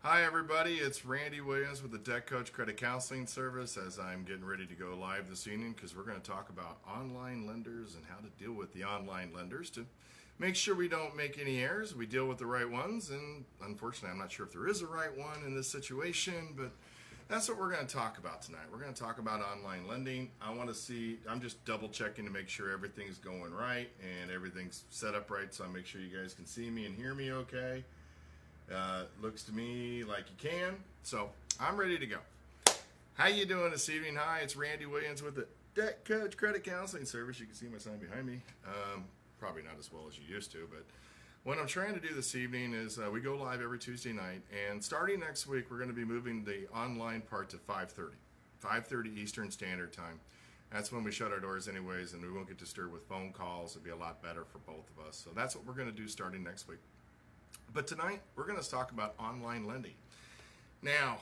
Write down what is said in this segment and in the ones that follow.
Hi everybody, it's Randy Williams with the Debt Coach Credit Counseling Service as I'm getting ready to go live this evening because we're going to talk about online lenders and how to deal with the online lenders to make sure we don't make any errors, we deal with the right ones, and unfortunately I'm not sure if there is a right one in this situation, but that's what we're going to talk about tonight. We're going to talk about online lending. I'm just double checking to make sure everything's going right and everything's set up right, so I make sure you guys can see me and hear me okay. Looks to me like you can, so I'm ready to go. How you doing this evening? Hi, it's Randy Williams with the Debt Coach Credit Counseling Service. You can see my sign behind me. Probably not as well as you used to, but what I'm trying to do this evening is we go live every Tuesday night, and starting next week, we're going to be moving the online part to 5:30 Eastern Standard Time. That's when we shut our doors anyways, and we won't get disturbed with phone calls. It'll be a lot better for both of us. So that's what we're going to do starting next week. But tonight, we're going to talk about online lending. Now,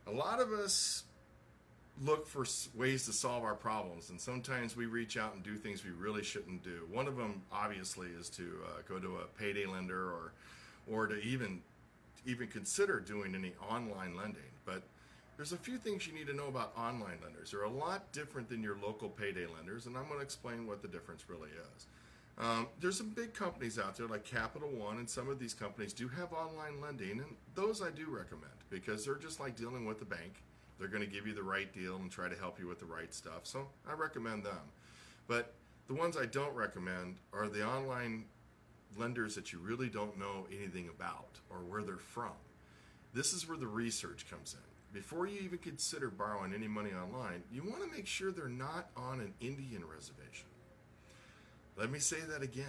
a lot of us look for ways to solve our problems, and sometimes we reach out and do things we really shouldn't do. One of them, obviously, is to go to a payday lender or to even consider doing any online lending. But there's a few things you need to know about online lenders. They're a lot different than your local payday lenders, and I'm going to explain what the difference really is. There's some big companies out there like Capital One, and some of these companies do have online lending, and those I do recommend because they're just like dealing with the bank. They're going to give you the right deal and try to help you with the right stuff, so I recommend them. But the ones I don't recommend are the online lenders that you really don't know anything about or where they're from. This is where the research comes in. Before you even consider borrowing any money online, you want to make sure they're not on an Indian reservation. Let me say that again.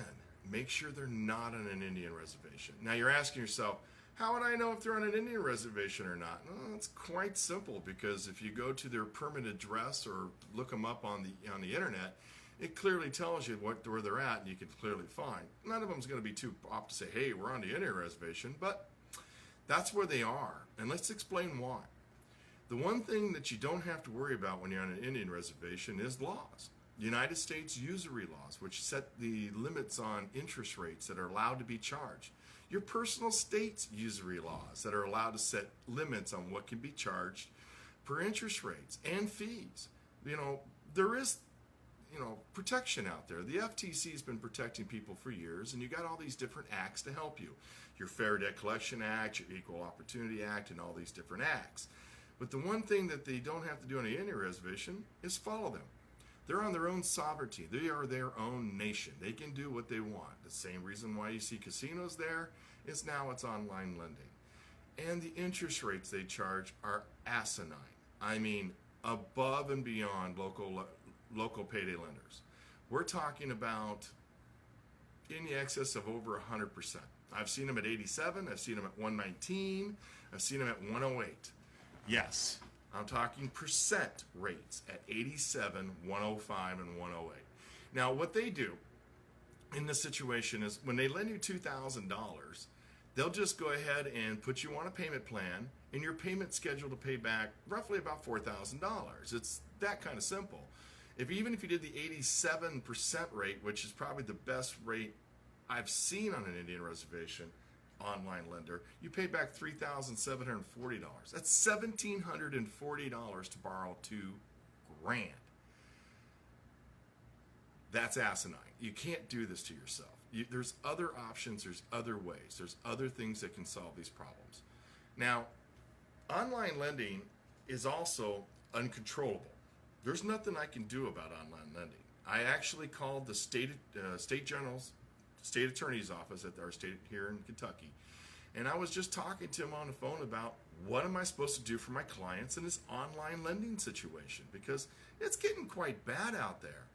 Make sure they're not on an Indian reservation. Now you're asking yourself, how would I know if they're on an Indian reservation or not? Well, it's quite simple because if you go to their permanent address or look them up on the internet, it clearly tells you where they're at, and you can clearly find. None of them's going to be too apt to say, hey, we're on the Indian reservation, but that's where they are, and let's explain why. The one thing that you don't have to worry about when you're on an Indian reservation is laws. United States usury laws, which set the limits on interest rates that are allowed to be charged. Your personal state's usury laws that are allowed to set limits on what can be charged for interest rates and fees. There is, protection out there. The FTC has been protecting people for years, and you got all these different acts to help you. Your Fair Debt Collection Act, your Equal Opportunity Act, and all these different acts. But the one thing that they don't have to do on the Indian reservation is follow them. They're on their own sovereignty. They are their own nation. They can do what they want. The same reason why you see casinos there is now it's online lending. And the interest rates they charge are asinine. I mean, above and beyond local payday lenders. We're talking about in the excess of over 100%. I've seen them at 87. I've seen them at 119. I've seen them at 108. Yes. I'm talking percent rates at 87, 105, and 108. Now, what they do in this situation is when they lend you $2,000, they'll just go ahead and put you on a payment plan, and your payment's scheduled to pay back roughly about $4,000. It's that kind of simple. Even if you did the 87% rate, which is probably the best rate I've seen on an Indian reservation, online lender, you pay back $3,740. That's $1,740 to borrow $2,000. That's asinine. You can't do this to yourself. There's other options, there's other ways, there's other things that can solve these problems. Now, online lending is also uncontrollable. There's nothing I can do about online lending. I actually called the state attorney's office at our state here in Kentucky, and I was just talking to him on the phone about what am I supposed to do for my clients in this online lending situation, because it's getting quite bad out there.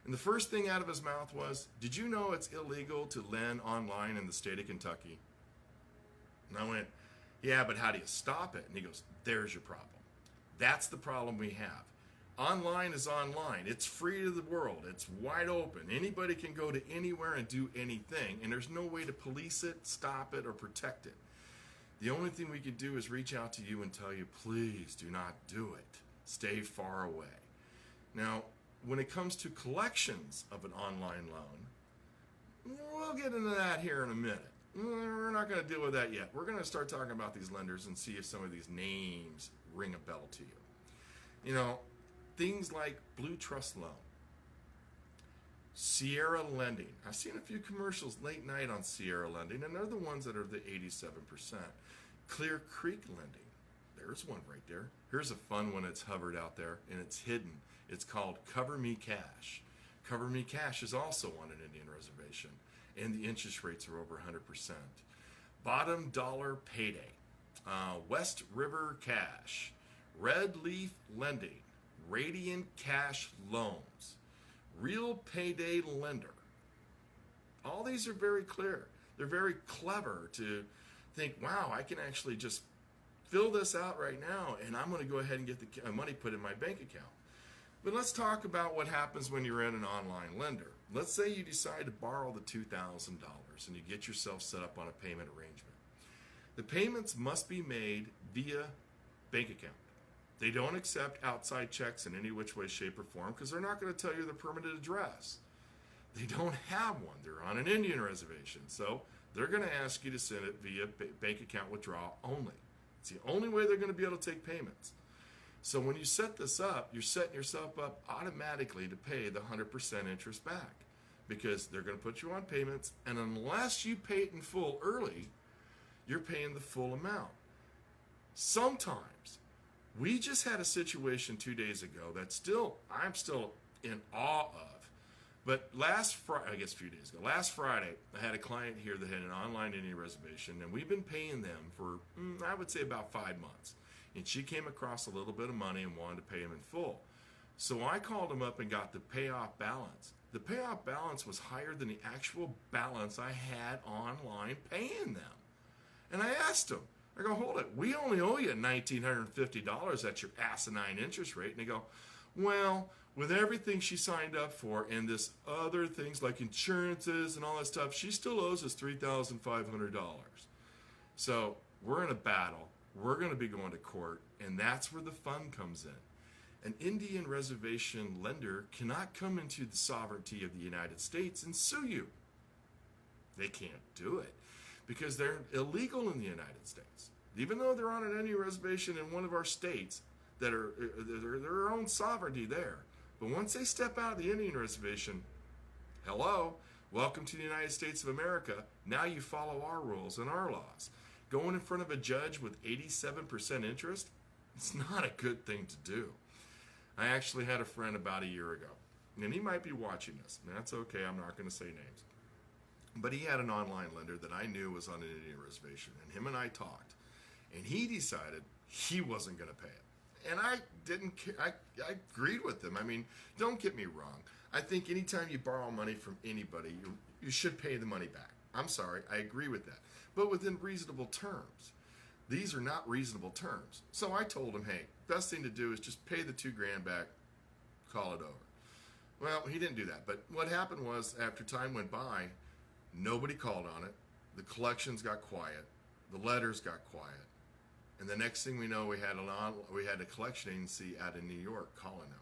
And the first thing out of his mouth was, did you know it's illegal to lend online in the state of Kentucky? And I went, yeah, but how do you stop it? And he goes, there's your problem. That's the problem we have. Online is online. It's free to the world. It's wide open. Anybody can go to anywhere and do anything, and there's no way to police it, stop it, or protect it. The only thing we can do is reach out to you and tell you, please do not do it. Stay far away. Now, when it comes to collections of an online loan, we'll get into that here in a minute. we're not going to deal with that yet. We're going to start talking about these lenders and see if some of these names ring a bell to you. You know, things like Blue Trust Loan, Sierra Lending. I've seen a few commercials late night on Sierra Lending, and they're the ones that are the 87%. Clear Creek Lending. There's one right there. Here's a fun one that's hovered out there, and it's hidden. It's called Cover Me Cash. Cover Me Cash is also on an Indian reservation, and the interest rates are over 100%. Bottom Dollar Payday. West River Cash. Red Leaf Lending. Radiant Cash Loans. Real Payday Lender. All these are very clear. They're very clever to think, wow, I can actually just fill this out right now, and I'm going to go ahead and get the money put in my bank account. But let's talk about what happens when you're in an online lender. Let's say you decide to borrow the $2,000 and you get yourself set up on a payment arrangement. The payments must be made via bank account. They don't accept outside checks in any which way, shape, or form because they're not going to tell you the permanent address. They don't have one. They're on an Indian reservation. So they're going to ask you to send it via bank account withdrawal only. It's the only way they're going to be able to take payments. So when you set this up, you're setting yourself up automatically to pay the 100% interest back because they're going to put you on payments, and unless you pay it in full early, you're paying the full amount. Sometimes, we just had a situation 2 days ago that I'm still in awe of. But last Friday, I guess a few days ago, last Friday, I had a client here that had an online Indian reservation, and we've been paying them for, I would say, about 5 months. And she came across a little bit of money and wanted to pay him in full. So I called him up and got the payoff balance. The payoff balance was higher than the actual balance I had online paying them. And I asked him, I go, hold it, we only owe you $1,950 at your asinine interest rate. And they go, well, with everything she signed up for and this other things like insurances and all that stuff, she still owes us $3,500. So we're in a battle. We're going to be going to court, and that's where the fun comes in. An Indian reservation lender cannot come into the sovereignty of the United States and sue you. They can't do it because they're illegal in the United States. Even though they're on an Indian reservation in one of our states that are their own sovereignty there. But once they step out of the Indian reservation, hello, welcome to the United States of America. Now you follow our rules and our laws. Going in front of a judge with 87% interest, it's not a good thing to do. I actually had a friend about a year ago, and he might be watching this. That's okay, I'm not going to say names. But he had an online lender that I knew was on an Indian reservation, and him and I talked, and he decided he wasn't going to pay it. And I didn't care. I agreed with him. I mean, don't get me wrong. I think anytime you borrow money from anybody, you should pay the money back. I'm sorry, I agree with that. But within reasonable terms. These are not reasonable terms. So I told him, hey, best thing to do is just pay the $2,000 back, call it over. Well, he didn't do that. But what happened was, after time went by, nobody called on it. The collections got quiet. The letters got quiet. And the next thing we know, we had a collection agency out in New York calling them.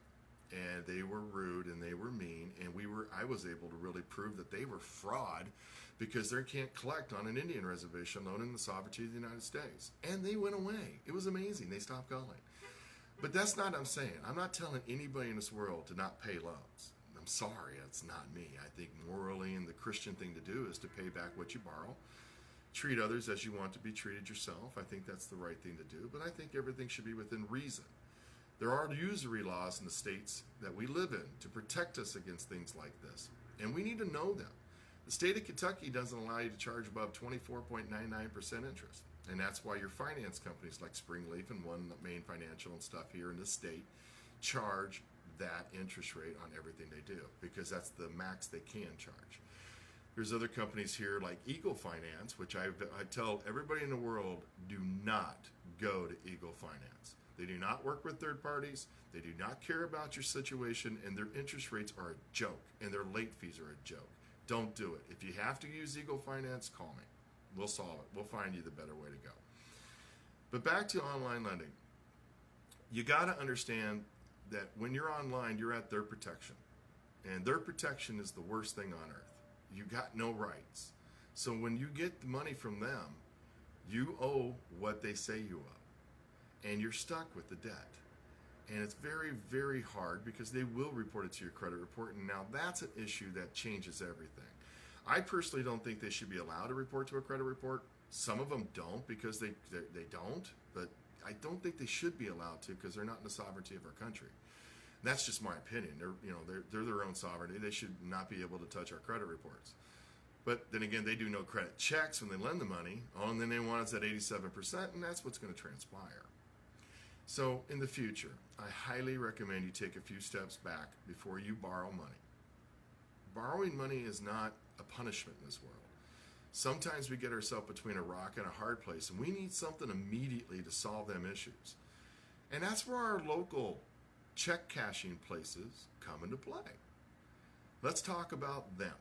And they were rude and they were mean, and I was able to really prove that they were fraud because they can't collect on an Indian reservation loan in the sovereignty of the United States. And they went away. It was amazing. They stopped calling. But that's not what I'm saying. I'm not telling anybody in this world to not pay loans. I'm sorry, that's not me. I think morally and the Christian thing to do is to pay back what you borrow. Treat others as you want to be treated yourself. I think that's the right thing to do. But I think everything should be within reason. There are usury laws in the states that we live in to protect us against things like this, and we need to know them. The state of Kentucky doesn't allow you to charge above 24.99% interest, and that's why your finance companies like Springleaf and One Main Financial and stuff here in this state charge that interest rate on everything they do because that's the max they can charge. There's other companies here like Eagle Finance, which I tell everybody in the world, do not go to Eagle Finance. They do not work with third parties. They do not care about your situation, and their interest rates are a joke, and their late fees are a joke. Don't do it. If you have to use Eagle Finance, call me. We'll solve it. We'll find you the better way to go. But back to online lending. You got to understand that when you're online, you're at their protection. And their protection is the worst thing on earth. You got no rights. So when you get the money from them, you owe what they say you owe, and you're stuck with the debt. And it's very, very hard because they will report it to your credit report, and now that's an issue that changes everything. I personally don't think they should be allowed to report to a credit report. Some of them don't because they don't, but I don't think they should be allowed to because they're not in the sovereignty of our country. That's just my opinion. They're their own sovereignty. They should not be able to touch our credit reports. But then again, they do no credit checks when they lend the money. Oh, and then they want us at 87%, and that's what's going to transpire. So in the future, I highly recommend you take a few steps back before you borrow money. Borrowing money is not a punishment in this world. Sometimes we get ourselves between a rock and a hard place, and we need something immediately to solve them issues. And that's where our local check cashing places come into play. Let's talk about them.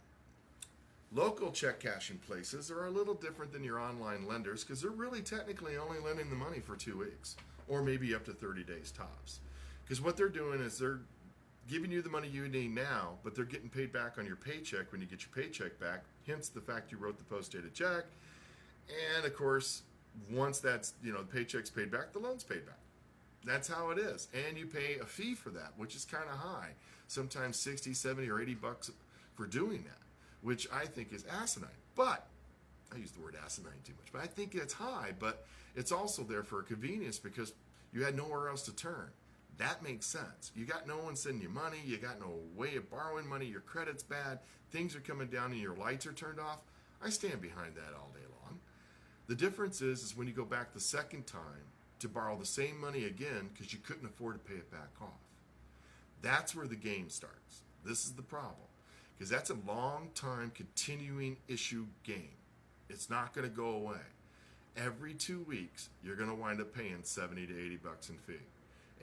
Local check cashing places are a little different than your online lenders because they're really technically only lending the money for 2 weeks or maybe up to 30 days tops. Because what they're doing is they're giving you the money you need now, but they're getting paid back on your paycheck when you get your paycheck back, hence the fact you wrote the post-dated check. And of course, once that's, the paycheck's paid back, the loan's paid back. That's how it is. And you pay a fee for that, which is kind of high. Sometimes 60, 70, or 80 bucks for doing that, which I think is asinine. But, I use the word asinine too much, but I think it's high, but it's also there for convenience because you had nowhere else to turn. That makes sense. You got no one sending you money, you got no way of borrowing money, your credit's bad, things are coming down and your lights are turned off. I stand behind that all day long. The difference is when you go back the second time to borrow the same money again because you couldn't afford to pay it back off. That's where the game starts. This is the problem. Because that's a long time continuing issue game. It's not going to go away. Every 2 weeks, you're going to wind up paying 70 to 80 bucks in fee.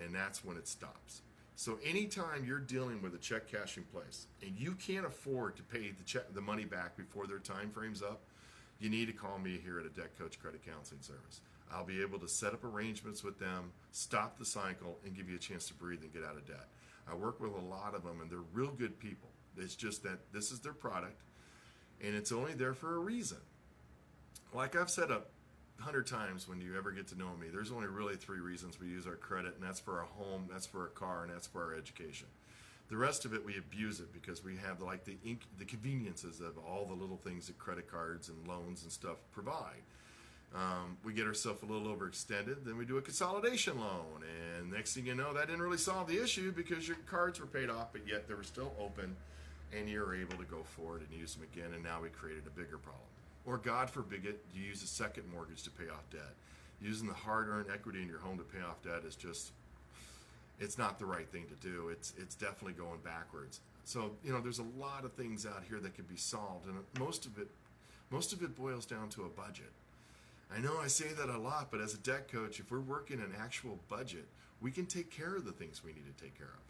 And that's when it stops. So anytime you're dealing with a check cashing place and you can't afford to pay the money back before their time frame's up, you need to call me here at a Debt Coach Credit Counseling Service. I'll be able to set up arrangements with them, stop the cycle, and give you a chance to breathe and get out of debt. I work with a lot of them, and they're real good people. It's just that this is their product, and it's only there for a reason. Like I've said 100 times when you ever get to know me, there's only really 3 reasons we use our credit, and that's for our home, that's for our car, and that's for our education. The rest of it, we abuse it because we have the conveniences of all the little things that credit cards and loans and stuff provide. We get ourselves a little overextended, then we do a consolidation loan, and next thing you know, that didn't really solve the issue because your cards were paid off, but yet they were still open, and you're able to go forward and use them again, and now we created a bigger problem. Or God forbid it, you use a second mortgage to pay off debt. Using the hard-earned equity in your home to pay off debt is just, it's not the right thing to do. It's definitely going backwards. So, there's a lot of things out here that can be solved, and most of it boils down to a budget. I know I say that a lot, but as a debt coach, if we're working an actual budget, we can take care of the things we need to take care of.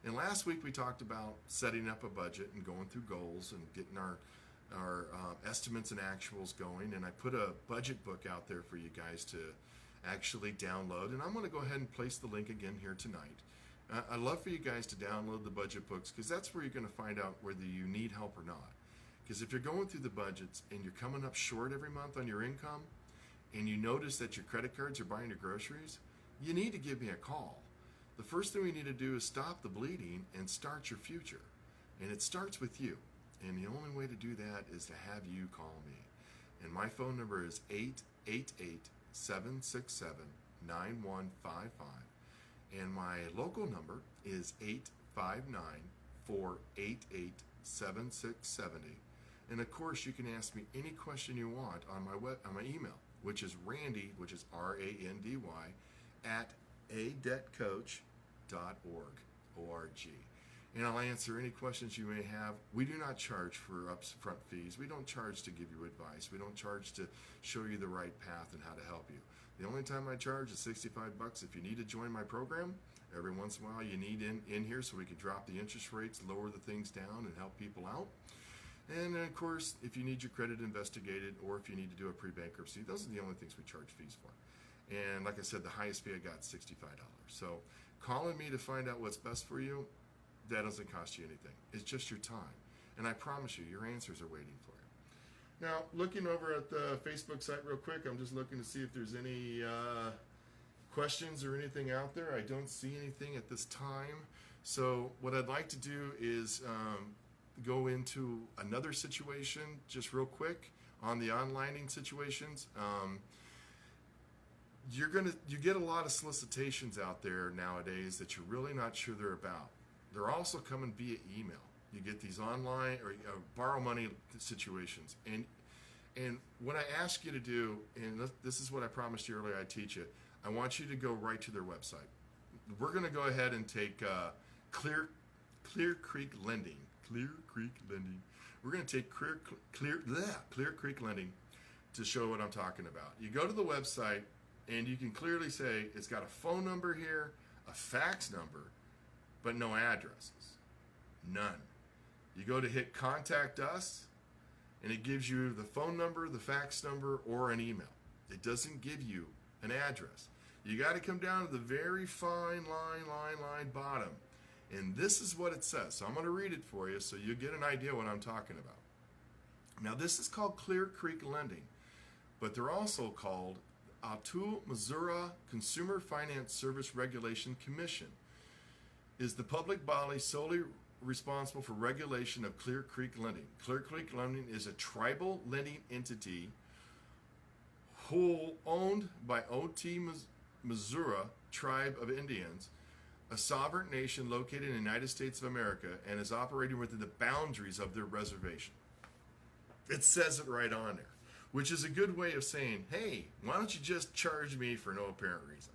And last week we talked about setting up a budget and going through goals and getting our estimates and actuals going. And I put a budget book out there for you guys to actually download. And I'm going to go ahead and place the link again here tonight. I'd love for you guys to download the budget books because that's where you're going to find out whether you need help or not. Because if you're going through the budgets and you're coming up short every month on your income, and you notice that your credit cards are buying your groceries, you need to give me a call. The first thing we need to do is stop the bleeding and start your future. And it starts with you. And the only way to do that is to have you call me. And my phone number is 888-767-9155. And my local number is 859-488-7670. And of course, you can ask me any question you want on my email, which is Randy, which is RANDY, at adebtcoach.org, O-R-G. And I'll answer any questions you may have. We do not charge for upfront fees. We don't charge to give you advice. We don't charge to show you the right path and how to help you. The only time I charge is $65 if you need to join my program. Every once in a while you need in here so we can drop the interest rates, lower the things down, and help people out. And then, of course, if you need your credit investigated or if you need to do a pre-bankruptcy, those are the only things we charge fees for. And like I said, the highest fee I got is $65. So calling me to find out what's best for you, that doesn't cost you anything. It's just your time. And I promise you, your answers are waiting for you. Now, looking over at the Facebook site real quick, I'm just looking to see if there's any questions or anything out there. I don't see anything at this time. So what I'd like to do is go into another situation just real quick on the onlining situations. You get a lot of solicitations out there nowadays that you're really not sure they're about. They're also coming via email. You get these online or borrow money situations, and what I ask you to do, and this is what I promised you earlier, I teach you. I want you to go right to their website. We're going to go ahead and take Clear Creek Lending. Clear Creek Lending. We're going to take Clear Creek Lending to show what I'm talking about. You go to the website, and you can clearly say it's got a phone number here, a fax number, but no addresses. None. You go to hit Contact Us, and it gives you the phone number, the fax number, or an email. It doesn't give you an address. You got to come down to the very fine line bottom. And this is what it says. So I'm going to read it for you so you get an idea what I'm talking about. Now, this is called Clear Creek Lending, but they're also called Atul Missouri Consumer Finance Service Regulation Commission. Is the public body solely responsible for regulation of Clear Creek Lending? Clear Creek Lending is a tribal lending entity wholly owned by OT Missouri Tribe of Indians, a sovereign nation located in the United States of America, and is operating within the boundaries of their reservation. It says it right on there, which is a good way of saying, hey, why don't you just charge me for no apparent reason?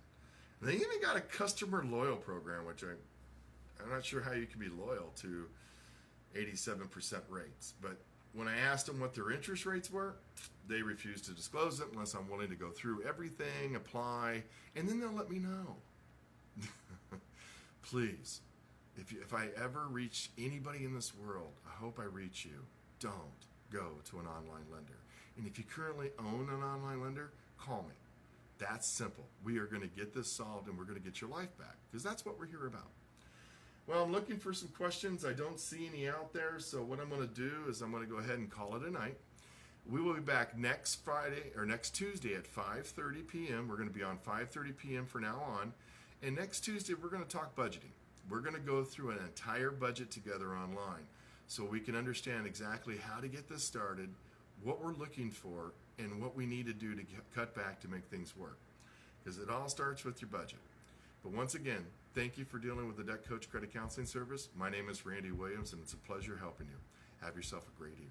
And they even got a customer loyal program, which I'm not sure how you can be loyal to 87% rates. But when I asked them what their interest rates were, they refused to disclose it unless I'm willing to go through everything, apply, and then they'll let me know. Please, if I ever reach anybody in this world, I hope I reach you. Don't go to an online lender. And if you currently own an online lender, call me. That's simple. We are going to get this solved, and we're going to get your life back, because that's what we're here about. Well, I'm looking for some questions. I don't see any out there, so what I'm going to do is I'm going to go ahead and call it a night. We will be back next Tuesday at 5:30 p.m. We're going to be on 5:30 p.m. from now on. And next Tuesday, we're going to talk budgeting. We're going to go through an entire budget together online so we can understand exactly how to get this started, what we're looking for, and what we need to do to cut back to make things work. Because it all starts with your budget. But once again, thank you for dealing with the Debt Coach Credit Counseling Service. My name is Randy Williams, and it's a pleasure helping you. Have yourself a great evening.